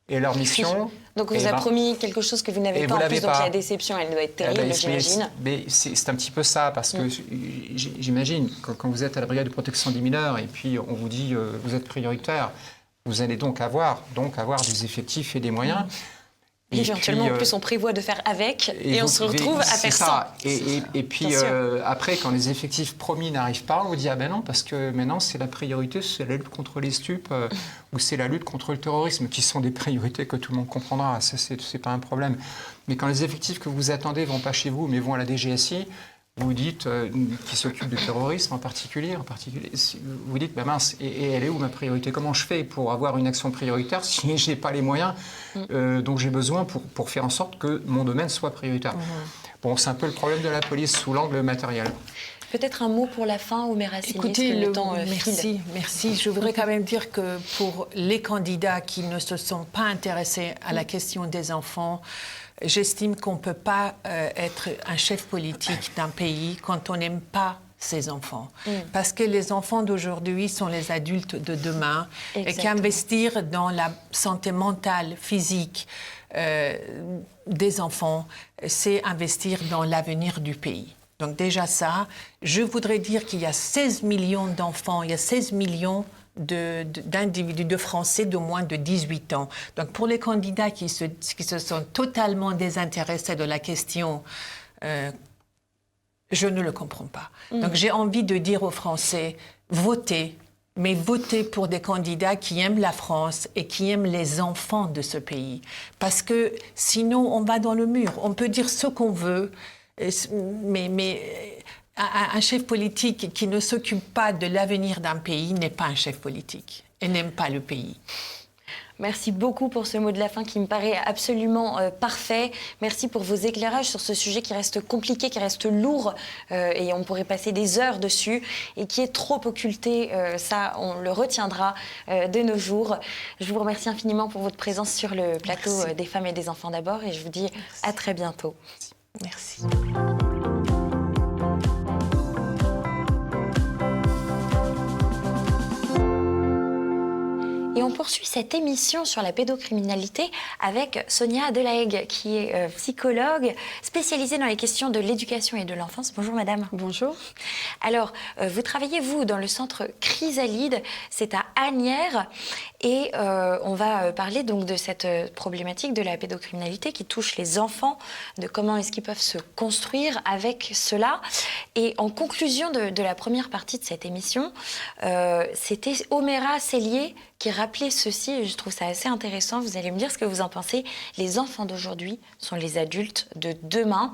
Et leur mission... Donc on vous a promis quelque chose que vous n'avez pas en plus, donc la déception, elle doit être terrible, j'imagine. Mais c'est un petit peu ça, parce que j'imagine, quand vous êtes à la brigade de protection des mineurs, et puis on vous dit, vous êtes prioritaire, vous allez donc avoir des effectifs et des moyens. Éventuellement, puis, en plus, on prévoit de faire avec et on se retrouve à faire ça. sans. Et puis, après, quand les effectifs promis n'arrivent pas, on vous dit « Ah ben non, parce que maintenant, c'est la priorité, c'est la lutte contre les stupes ou c'est la lutte contre le terrorisme, qui sont des priorités que tout le monde comprendra. Ça, c'est pas un problème. Mais quand les effectifs que vous attendez ne vont pas chez vous, mais vont à la DGSI, vous dites, qui s'occupe du terrorisme en particulier, vous dites, bah mince, et elle est où ma priorité? Comment je fais pour avoir une action prioritaire si je n'ai pas les moyens dont j'ai besoin pour faire en sorte que mon domaine soit prioritaire? Bon, c'est un peu le problème de la police sous l'angle matériel. Peut-être un mot pour la fin, Oumera Selyes, Écoutez, que le temps file. Merci. Je voudrais quand même dire que pour les candidats qui ne se sont pas intéressés à la question des enfants, j'estime qu'on ne peut pas être un chef politique d'un pays quand on n'aime pas ses enfants. Parce que les enfants d'aujourd'hui sont les adultes de demain. Exactement. Et qu'investir dans la santé mentale, physique des enfants, c'est investir dans l'avenir du pays. Donc déjà ça, je voudrais dire qu'il y a 16 millions d'enfants, il y a 16 millions d'individus, de Français de moins de 18 ans. Donc pour les candidats qui se sont totalement désintéressés de la question, je ne le comprends pas. Donc j'ai envie de dire aux Français, votez, mais votez pour des candidats qui aiment la France et qui aiment les enfants de ce pays. Parce que sinon, on va dans le mur. On peut dire ce qu'on veut, mais un chef politique qui ne s'occupe pas de l'avenir d'un pays n'est pas un chef politique et n'aime pas le pays. Merci beaucoup pour ce mot de la fin qui me paraît absolument parfait. Merci pour vos éclairages sur ce sujet qui reste compliqué, qui reste lourd et on pourrait passer des heures dessus et qui est trop occulté. Ça, on le retiendra de nos jours. Je vous remercie infiniment pour votre présence sur le plateau des femmes et des enfants d'abord et je vous dis à très bientôt. Merci. Et on poursuit cette émission sur la pédocriminalité avec Sonia Delahaye, qui est psychologue spécialisée dans les questions de l'éducation et de l'enfance. Bonjour madame. Bonjour. Alors, vous travaillez, vous, dans le centre Chrysalide, c'est à Asnières, et on va parler donc de cette problématique de la pédocriminalité qui touche les enfants, de comment est-ce qu'ils peuvent se construire avec cela. Et en conclusion de la première partie de cette émission, c'était Oumera Selyes qui rappelait ceci, et je trouve ça assez intéressant, vous allez me dire ce que vous en pensez. Les enfants d'aujourd'hui sont les adultes de demain.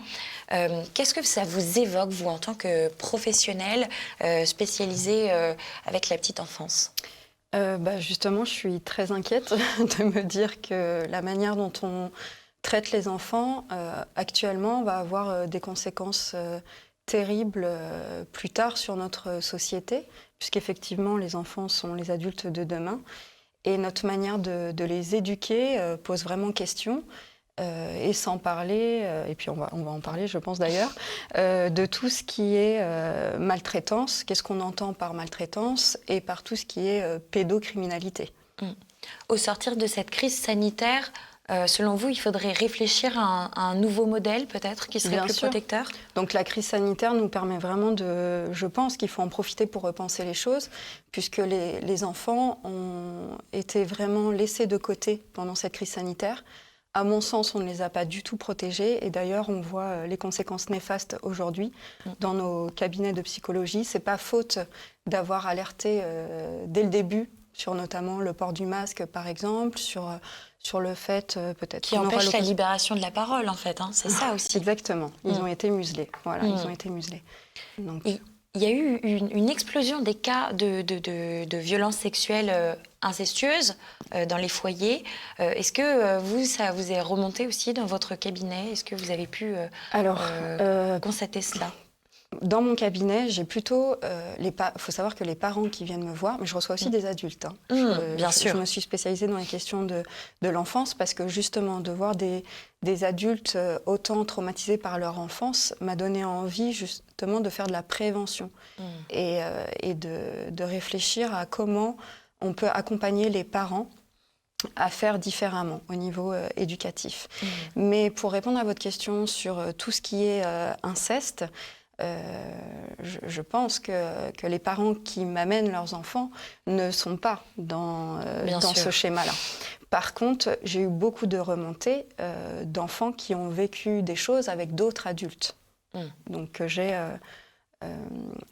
Qu'est-ce que ça vous évoque, vous, en tant que professionnel spécialisé avec la petite enfance ? Justement, je suis très inquiète de me dire que la manière dont on traite les enfants actuellement va avoir des conséquences terribles plus tard sur notre société, puisqu'effectivement les enfants sont les adultes de demain et notre manière de les éduquer pose vraiment question. Et sans parler, et puis on va en parler je pense d'ailleurs, de tout ce qui est maltraitance, qu'est-ce qu'on entend par maltraitance et par tout ce qui est pédocriminalité. Au sortir de cette crise sanitaire, selon vous, il faudrait réfléchir à un nouveau modèle peut-être qui serait plus protecteur ? Donc la crise sanitaire nous permet vraiment je pense qu'il faut en profiter pour repenser les choses, puisque les enfants ont été vraiment laissés de côté pendant cette crise sanitaire. À mon sens, on ne les a pas du tout protégés et d'ailleurs, on voit les conséquences néfastes aujourd'hui dans nos cabinets de psychologie. C'est pas faute d'avoir alerté dès le début sur notamment le port du masque, par exemple, sur le fait peut-être qui empêche la libération de la parole, en fait. Hein, c'est ça aussi. Exactement. Ils ont été muselés. Voilà, ils ont été muselés. Donc... Il y a eu une explosion des cas de violences sexuelles incestueuses dans les foyers. Est-ce que ça vous est remonté aussi dans votre cabinet ? Est-ce que vous avez pu constater cela ? Dans mon cabinet, j'ai plutôt... faut savoir que les parents qui viennent me voir, mais je reçois aussi des adultes. Bien sûr. Je me suis spécialisée dans les questions de l'enfance parce que justement, de voir des adultes autant traumatisés par leur enfance m'a donné envie justement de faire de la prévention et de réfléchir à comment on peut accompagner les parents à faire différemment au niveau éducatif. Mais pour répondre à votre question sur tout ce qui est inceste, je pense que les parents qui m'amènent leurs enfants ne sont pas dans ce schéma-là. Par contre, j'ai eu beaucoup de remontées d'enfants qui ont vécu des choses avec d'autres adultes. Donc que j'ai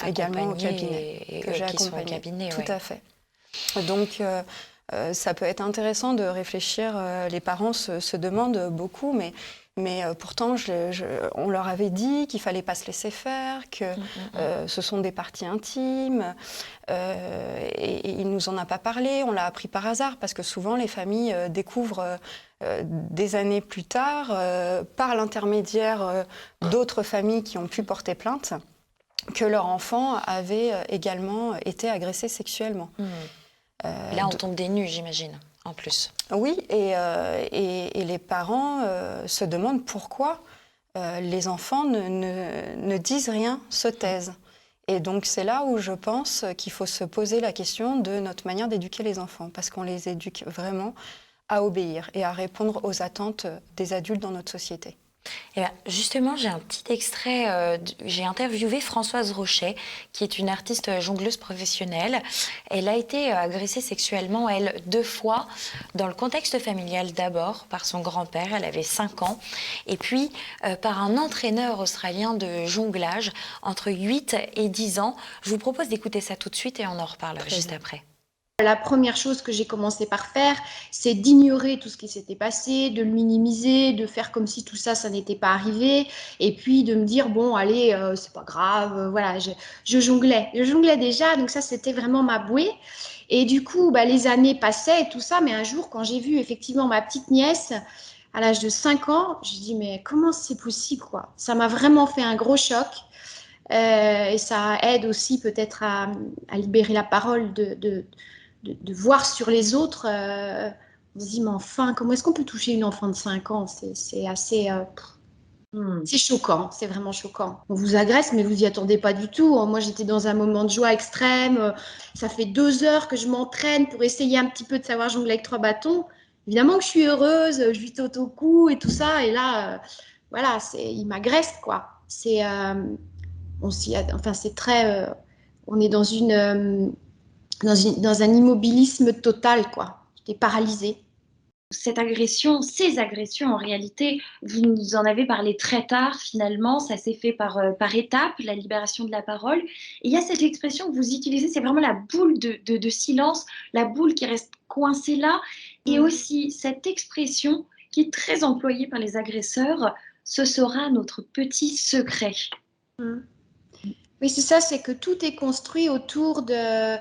également au cabinet. Que j'ai accompagné. Au cabinet, tout à fait. Donc ça peut être intéressant de réfléchir. Les parents se demandent beaucoup, mais pourtant, on leur avait dit qu'il ne fallait pas se laisser faire, que ce sont des parties intimes, et il ne nous en a pas parlé, on l'a appris par hasard, parce que souvent les familles découvrent des années plus tard, par l'intermédiaire d'autres familles qui ont pu porter plainte, que leur enfant avait également été agressé sexuellement. Là, on tombe des nues, j'imagine. En plus. Oui, et les parents se demandent pourquoi les enfants ne disent rien, se taisent. Et donc c'est là où je pense qu'il faut se poser la question de notre manière d'éduquer les enfants, parce qu'on les éduque vraiment à obéir et à répondre aux attentes des adultes dans notre société. Et bien, justement, j'ai un petit extrait. J'ai interviewé Françoise Rochet, qui est une artiste jongleuse professionnelle. Elle a été agressée sexuellement, elle, 2 fois, dans le contexte familial d'abord, par son grand-père, elle avait 5 ans, et puis par un entraîneur australien de jonglage entre 8 et 10 ans. Je vous propose d'écouter ça tout de suite et on en reparle juste après. La première chose que j'ai commencé par faire, c'est d'ignorer tout ce qui s'était passé, de le minimiser, de faire comme si tout ça, ça n'était pas arrivé, et puis de me dire, bon, allez, c'est pas grave, voilà, je jonglais. Je jonglais déjà, donc ça, c'était vraiment ma bouée. Et du coup, les années passaient et tout ça, mais un jour, quand j'ai vu effectivement ma petite nièce, à l'âge de 5 ans, je dis, mais comment c'est possible, quoi? Ça m'a vraiment fait un gros choc. Et ça aide aussi peut-être à libérer la parole de voir sur les autres, on se dit, mais enfin, comment est-ce qu'on peut toucher une enfant de 5 ans? C'est assez... C'est choquant, c'est vraiment choquant. On vous agresse, mais vous n'y attendez pas du tout. Moi, j'étais dans un moment de joie extrême. Ça fait 2 heures que je m'entraîne pour essayer un petit peu de savoir jongler avec 3 bâtons. Évidemment que je suis heureuse, je lui saute au cou et tout ça. Et là, voilà, il m'agresse, quoi. C'est très... on est dans un immobilisme total, quoi. J'étais paralysée. Cette agression, ces agressions, en réalité, vous nous en avez parlé très tard, finalement, ça s'est fait par étapes, la libération de la parole. Et il y a cette expression que vous utilisez, c'est vraiment la boule de silence, la boule qui reste coincée là, et aussi cette expression qui est très employée par les agresseurs, ce sera notre petit secret. Oui, c'est ça, c'est que tout est construit autour de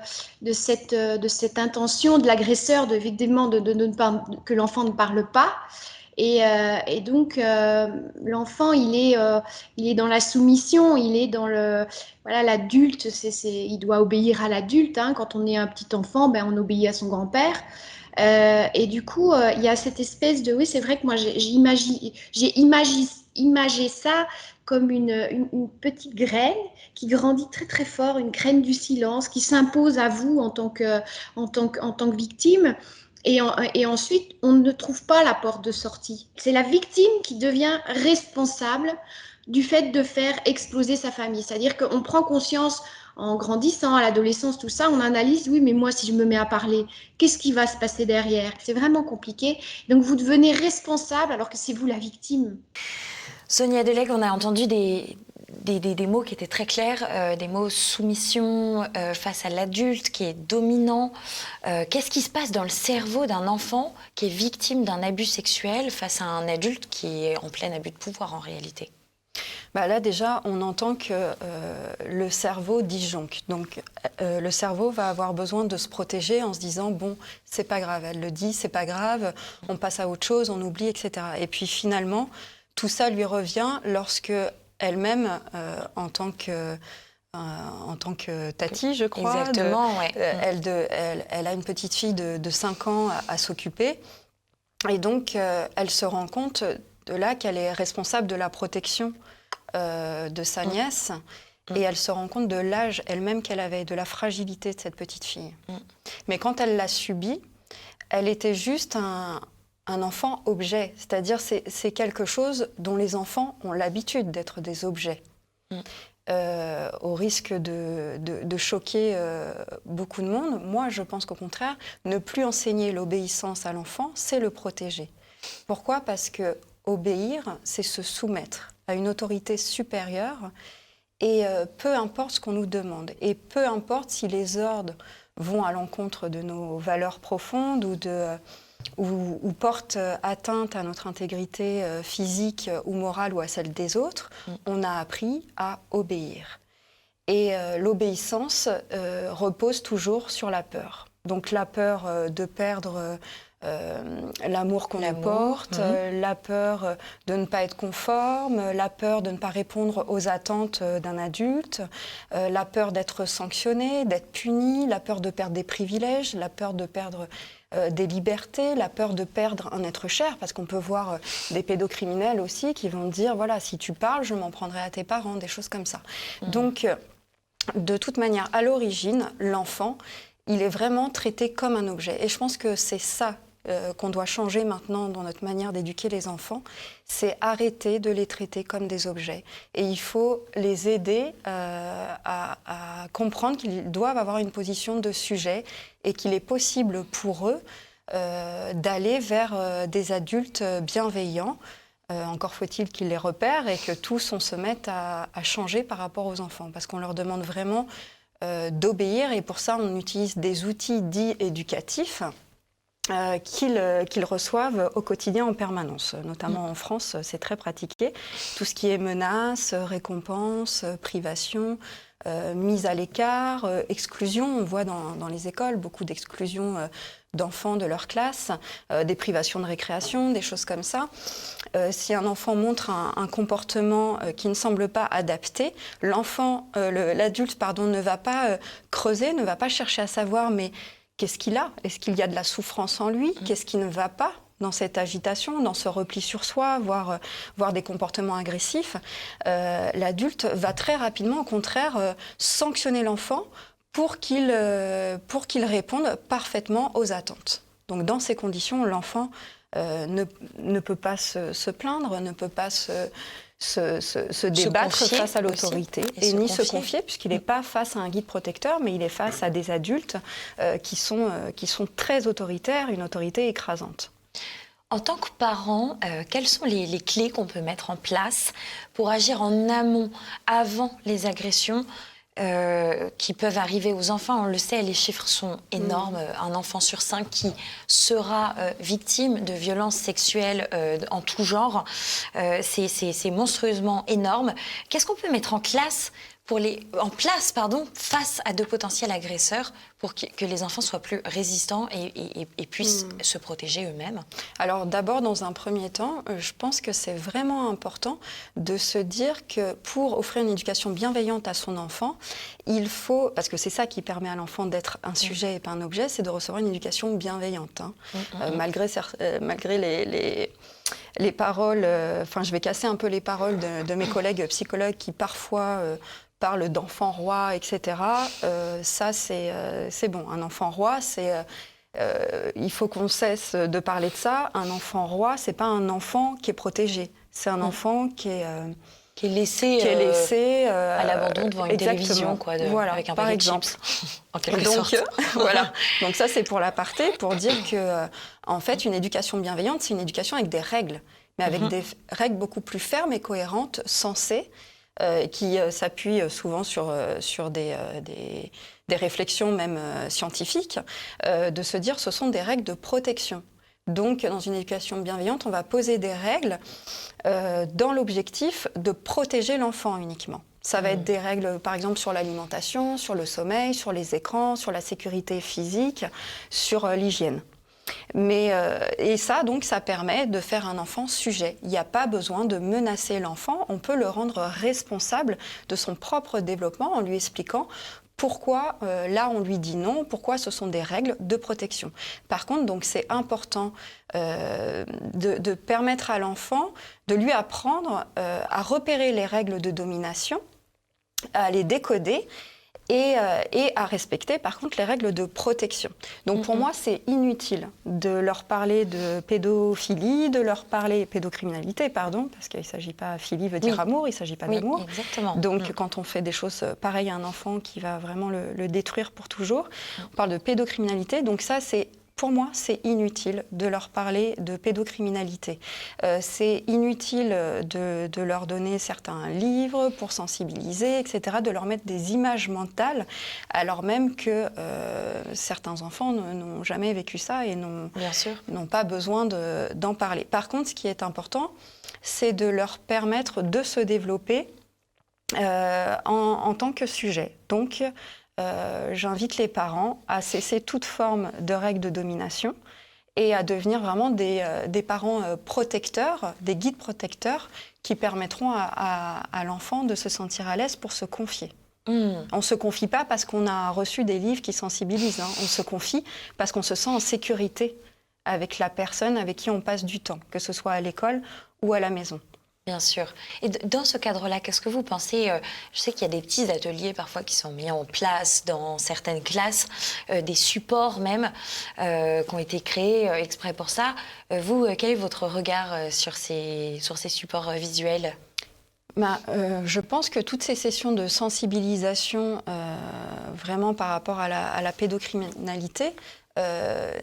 cette intention de l'agresseur, évidemment, que l'enfant ne parle pas. Et donc, l'enfant, il est dans la soumission, il est dans l'adulte, il doit obéir à l'adulte. Hein. Quand on est un petit enfant, on obéit à son grand-père. Et du coup, il y a cette espèce de... Oui, c'est vrai que moi, j'ai imagé ça comme une petite graine qui grandit très très fort, une graine du silence qui s'impose à vous en tant que victime. Et ensuite, on ne trouve pas la porte de sortie. C'est la victime qui devient responsable du fait de faire exploser sa famille. C'est-à-dire qu'on prend conscience en grandissant, à l'adolescence, tout ça, on analyse, oui, mais moi, si je me mets à parler, qu'est-ce qui va se passer derrière? C'est vraiment compliqué. Donc, vous devenez responsable alors que c'est vous la victime. Sonia Delegue, on a entendu des mots qui étaient très clairs, des mots soumission face à l'adulte qui est dominant. Qu'est-ce qui se passe dans le cerveau d'un enfant qui est victime d'un abus sexuel face à un adulte qui est en plein abus de pouvoir en réalité? Là déjà, on entend que le cerveau disjoncte. Donc le cerveau va avoir besoin de se protéger en se disant, bon, c'est pas grave, elle le dit, c'est pas grave, on passe à autre chose, on oublie, etc. Et puis finalement, tout ça lui revient lorsque elle-même, en tant que Tati, je crois. Exactement, ouais. Elle a une petite fille de 5 ans à s'occuper. Et donc, elle se rend compte de là qu'elle est responsable de la protection de sa nièce. Et elle se rend compte de l'âge elle-même qu'elle avait, de la fragilité de cette petite fille. Mais quand elle l'a subi, elle était juste un enfant objet, c'est-à-dire c'est quelque chose dont les enfants ont l'habitude d'être des objets. au risque de choquer beaucoup de monde, moi je pense qu'au contraire, ne plus enseigner l'obéissance à l'enfant, c'est le protéger. Pourquoi ? Parce que obéir, c'est se soumettre à une autorité supérieure et peu importe ce qu'on nous demande et peu importe si les ordres vont à l'encontre de nos valeurs profondes ou portent atteinte à notre intégrité physique ou morale ou à celle des autres, on a appris à obéir. Et l'obéissance repose toujours sur la peur. Donc la peur de perdre l'amour qu'on nous porte, la peur de ne pas être conforme, la peur de ne pas répondre aux attentes d'un adulte, la peur d'être sanctionné, d'être puni, la peur de perdre des privilèges, la peur de perdre des libertés, la peur de perdre un être cher, parce qu'on peut voir des pédocriminels aussi qui vont dire, voilà, si tu parles, je m'en prendrai à tes parents, des choses comme ça. Donc, de toute manière, à l'origine, l'enfant, il est vraiment traité comme un objet. Et je pense que c'est ça qu'on doit changer maintenant dans notre manière d'éduquer les enfants, c'est arrêter de les traiter comme des objets. Et il faut les aider à comprendre qu'ils doivent avoir une position de sujet et qu'il est possible pour eux d'aller vers des adultes bienveillants. Encore faut-il qu'ils les repèrent et que tous on se mette à changer par rapport aux enfants, parce qu'on leur demande vraiment d'obéir et pour ça on utilise des outils dits éducatifs qu'ils reçoivent au quotidien en permanence. Notamment en France, c'est très pratiqué. Tout ce qui est menaces, récompenses, privations, mise à l'écart, exclusion. On voit dans les écoles beaucoup d'exclusion d'enfants de leur classe, des privations de récréation, des choses comme ça. Si un enfant montre un comportement qui ne semble pas adapté, l'adulte ne va pas creuser, ne va pas chercher à savoir mais qu'est-ce qu'il a ? Est-ce qu'il y a de la souffrance en lui ? Qu'est-ce qui ne va pas dans cette agitation, dans ce repli sur soi, voire des comportements agressifs ? L'adulte va très rapidement, au contraire, sanctionner l'enfant pour qu'il réponde parfaitement aux attentes. Donc dans ces conditions, l'enfant ne peut pas se plaindre, ne peut pas se débattre face à l'autorité et ni se confier, puisqu'il n'est pas face à un guide protecteur, mais il est face à des adultes qui sont très autoritaires, une autorité écrasante. En tant que parent, quelles sont les clés qu'on peut mettre en place pour agir en amont, avant les agressions qui peuvent arriver aux enfants? On le sait, les chiffres sont énormes. Un enfant sur 5 qui sera victime de violences sexuelles en tout genre, c'est monstrueusement énorme. Qu'est-ce qu'on peut mettre en place face à de potentiels agresseurs pour que les enfants soient plus résistants et puissent se protéger eux-mêmes? Alors d'abord, dans un premier temps, je pense que c'est vraiment important de se dire que pour offrir une éducation bienveillante à son enfant, il faut, parce que c'est ça qui permet à l'enfant d'être un sujet et pas un objet, c'est de recevoir une éducation bienveillante. Malgré les paroles, je vais casser un peu les paroles de mes collègues psychologues qui parfois parle d'enfant roi, etc. Ça, c'est bon. Un enfant roi, il faut qu'on cesse de parler de ça. Un enfant roi, c'est pas un enfant qui est protégé. C'est un enfant qui est laissé à l'abandon devant une télévision, voilà, avec un par paquet exemple. de chips, en quelque sorte. Voilà. Donc ça, c'est pour l'aparté, pour dire que, en fait, une éducation bienveillante, c'est une éducation avec des règles, mais avec des règles beaucoup plus fermes et cohérentes, sensées, qui s'appuie souvent sur des réflexions même scientifiques, de se dire ce sont des règles de protection. Donc, dans une éducation bienveillante, on va poser des règles dans l'objectif de protéger l'enfant uniquement. Ça va être des règles, par exemple, sur l'alimentation, sur le sommeil, sur les écrans, sur la sécurité physique, sur l'hygiène. Et ça, donc, ça permet de faire un enfant sujet. Il n'y a pas besoin de menacer l'enfant. On peut le rendre responsable de son propre développement en lui expliquant pourquoi là on lui dit non, pourquoi ce sont des règles de protection. Par contre, donc, c'est important de permettre à l'enfant de lui apprendre à repérer les règles de domination, à les décoder et à respecter par contre les règles de protection. Donc pour moi, c'est inutile de leur parler de pédophilie, de leur parler pédocriminalité, pardon, parce qu'il ne s'agit pas, philie veut dire amour, il ne s'agit pas d'amour. Exactement. Donc quand on fait des choses pareilles à un enfant qui va vraiment le détruire pour toujours, on parle de pédocriminalité, donc ça pour moi, c'est inutile de leur parler de pédocriminalité. C'est inutile de leur donner certains livres pour sensibiliser, etc., de leur mettre des images mentales, alors même que certains enfants n'ont jamais vécu ça et n'ont pas besoin d'en parler. Par contre, ce qui est important, c'est de leur permettre de se développer en tant que sujet. Donc, j'invite les parents à cesser toute forme de règles de domination et à devenir vraiment des parents protecteurs, des guides protecteurs qui permettront à l'enfant de se sentir à l'aise pour se confier. On ne se confie pas parce qu'on a reçu des livres qui sensibilisent, hein. On se confie parce qu'on se sent en sécurité avec la personne avec qui on passe du temps, que ce soit à l'école ou à la maison. Bien sûr. Et dans ce cadre-là, qu'est-ce que vous pensez Je sais qu'il y a des petits ateliers parfois qui sont mis en place dans certaines classes, des supports même qui ont été créés exprès pour ça. Vous, quel est votre regard sur ces supports visuels ? Je pense que toutes ces sessions de sensibilisation vraiment par rapport à la pédocriminalité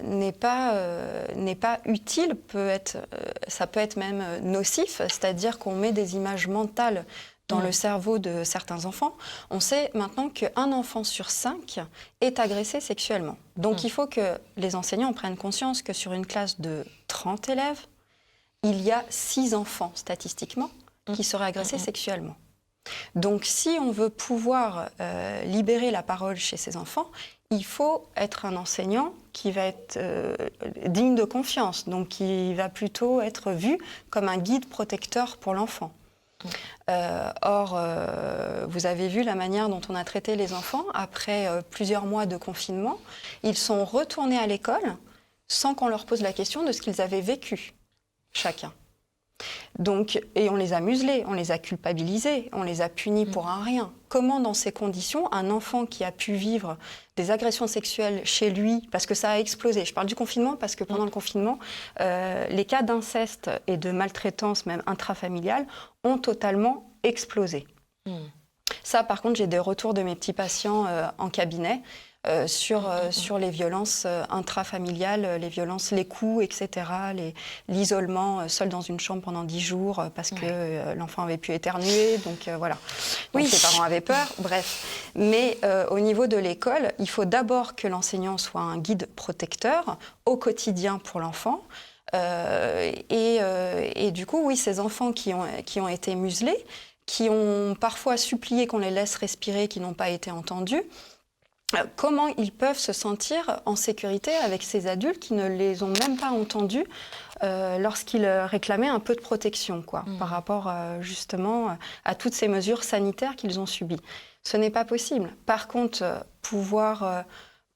n'est pas utile, ça peut être même nocif, c'est-à-dire qu'on met des images mentales dans le cerveau de certains enfants. On sait maintenant qu'un enfant sur 5 est agressé sexuellement. Donc il faut que les enseignants prennent conscience que sur une classe de 30 élèves, il y a 6 enfants statistiquement qui seraient agressés sexuellement. Donc si on veut pouvoir libérer la parole chez ces enfants, il faut être un enseignant qui va être digne de confiance, donc qui va plutôt être vu comme un guide protecteur pour l'enfant. Or, vous avez vu la manière dont on a traité les enfants après plusieurs mois de confinement. Ils sont retournés à l'école sans qu'on leur pose la question de ce qu'ils avaient vécu, chacun. Donc, et on les a muselés, on les a culpabilisés, on les a punis pour un rien. Comment, dans ces conditions, un enfant qui a pu vivre des agressions sexuelles chez lui, parce que ça a explosé, je parle du confinement parce que pendant le confinement, les cas d'inceste et de maltraitance, même intrafamiliale, ont totalement explosé. Ça, par contre, j'ai des retours de mes petits patients en cabinet sur les violences intrafamiliales, les violences, les coups, etc., l'isolement seul dans une chambre pendant 10 jours parce que l'enfant avait pu éternuer, donc voilà. Donc ses parents avaient peur, bref. Mais au niveau de l'école, il faut d'abord que l'enseignant soit un guide protecteur au quotidien pour l'enfant. Et du coup, oui, ces enfants qui ont été muselés, qui ont parfois supplié qu'on les laisse respirer, qui n'ont pas été entendus, comment ils peuvent se sentir en sécurité avec ces adultes qui ne les ont même pas entendus lorsqu'ils réclamaient un peu de protection, par rapport justement à toutes ces mesures sanitaires qu'ils ont subies. Ce n'est pas possible. Par contre, pouvoir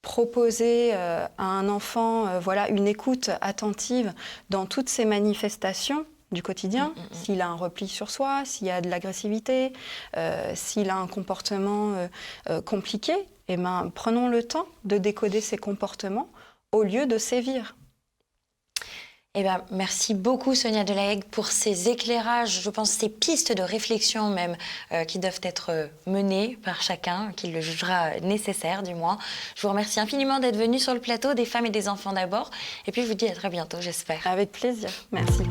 proposer à un enfant une écoute attentive dans toutes ces manifestations du quotidien, s'il a un repli sur soi, s'il y a de l'agressivité, s'il a un comportement compliqué, prenons le temps de décoder ces comportements au lieu de sévir. Merci beaucoup Sonia Delahaye pour ces éclairages, je pense ces pistes de réflexion même qui doivent être menées par chacun, qui le jugera nécessaire du moins. Je vous remercie infiniment d'être venu sur le plateau des femmes et des enfants d'abord. Et puis je vous dis à très bientôt, j'espère. Avec plaisir, merci.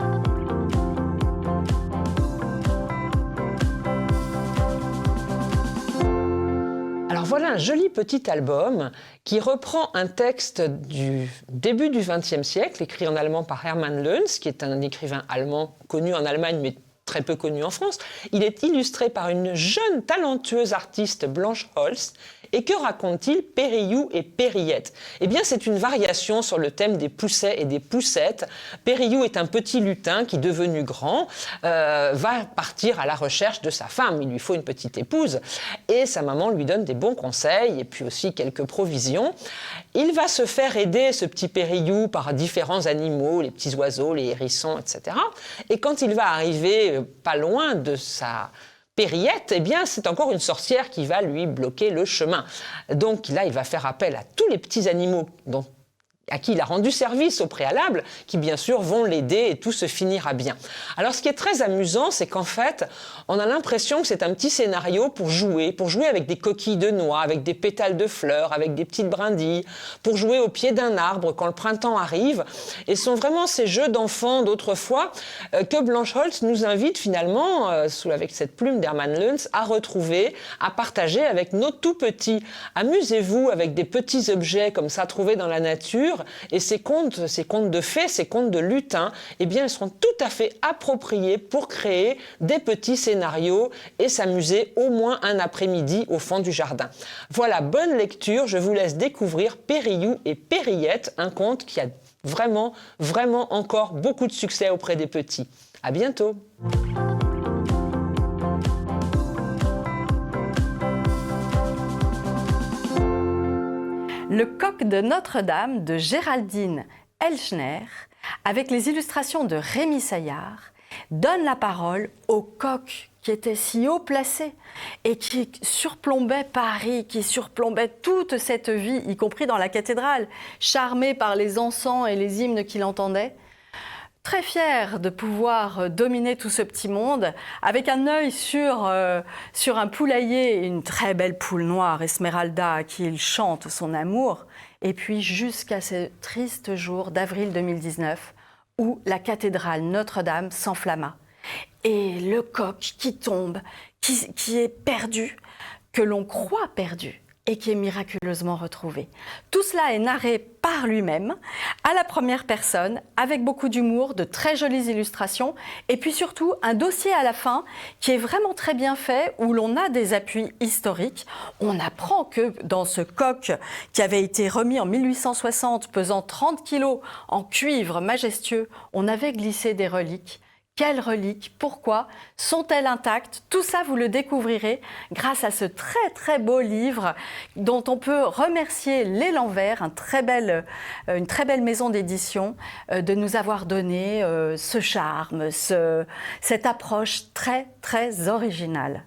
Alors voilà un joli petit album qui reprend un texte du début du XXe siècle, écrit en allemand par Hermann Löns, qui est un écrivain allemand connu en Allemagne, mais très peu connu en France. Il est illustré par une jeune, talentueuse artiste, Blanche Holst. Et que raconte-t-il, Périllou et Périllette ? Eh bien, c'est une variation sur le thème des poussets et des poussettes. Périllou est un petit lutin qui, devenu grand, va partir à la recherche de sa femme. Il lui faut une petite épouse. Et sa maman lui donne des bons conseils et puis aussi quelques provisions. Il va se faire aider, ce petit Périllou, par différents animaux, les petits oiseaux, les hérissons, etc. Et quand il va arriver pas loin de sa Périette, eh bien, c'est encore une sorcière qui va lui bloquer le chemin. Donc là, il va faire appel à tous les petits animaux à qui il a rendu service au préalable, qui bien sûr vont l'aider et tout se finira bien. Alors ce qui est très amusant, c'est qu'en fait, on a l'impression que c'est un petit scénario pour jouer avec des coquilles de noix, avec des pétales de fleurs, avec des petites brindilles, pour jouer au pied d'un arbre quand le printemps arrive. Et ce sont vraiment ces jeux d'enfants d'autrefois que Blanche Holtz nous invite finalement, avec cette plume d'Hermann Luns, à retrouver, à partager avec nos tout petits. Amusez-vous avec des petits objets comme ça trouvés dans la nature. Et ces contes de fées, ces contes de lutins, eh bien, ils seront tout à fait appropriés pour créer des petits scénarios et s'amuser au moins un après-midi au fond du jardin. Voilà, bonne lecture. Je vous laisse découvrir Périllou et Périllette, un conte qui a vraiment, vraiment encore beaucoup de succès auprès des petits. À bientôt. Le coq de Notre-Dame de Géraldine Elchner, avec les illustrations de Rémi Saillard, donne la parole au coq qui était si haut placé et qui surplombait Paris, qui surplombait toute cette vie, y compris dans la cathédrale, charmé par les encens et les hymnes qu'il entendait. Très fier de pouvoir dominer tout ce petit monde, avec un œil sur un poulailler, une très belle poule noire, Esmeralda, à qui il chante son amour, et puis jusqu'à ce triste jour d'avril 2019, où la cathédrale Notre-Dame s'enflamma. Et le coq qui tombe, qui est perdu, que l'on croit perdu, et qui est miraculeusement retrouvé. Tout cela est narré par lui-même, à la première personne, avec beaucoup d'humour, de très jolies illustrations, et puis surtout un dossier à la fin qui est vraiment très bien fait, où l'on a des appuis historiques. On apprend que dans ce coq qui avait été remis en 1860, pesant 30 kilos, en cuivre majestueux, on avait glissé des reliques. Quelles reliques? Pourquoi? Sont-elles intactes? Tout ça, vous le découvrirez grâce à ce très très beau livre dont on peut remercier l'Élan Vert, une très belle maison d'édition, de nous avoir donné ce charme, cette approche très très originale.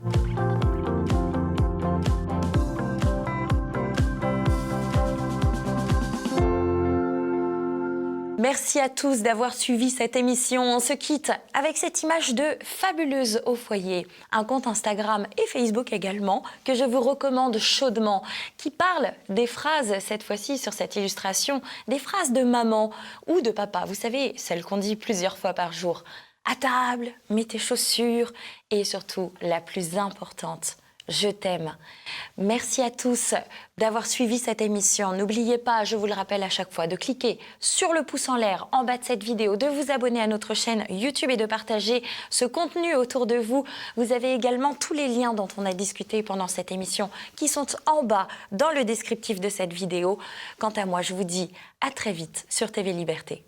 Merci à tous d'avoir suivi cette émission. On se quitte avec cette image de Fabuleuse au foyer, un compte Instagram et Facebook également que je vous recommande chaudement, qui parle des phrases, cette fois-ci sur cette illustration, des phrases de maman ou de papa. Vous savez, celles qu'on dit plusieurs fois par jour. À table, mets tes chaussures et surtout, la plus importante, je t'aime. Merci à tous d'avoir suivi cette émission. N'oubliez pas, je vous le rappelle à chaque fois, de cliquer sur le pouce en l'air en bas de cette vidéo, de vous abonner à notre chaîne YouTube et de partager ce contenu autour de vous. Vous avez également tous les liens dont on a discuté pendant cette émission qui sont en bas dans le descriptif de cette vidéo. Quant à moi, je vous dis à très vite sur TV Liberté.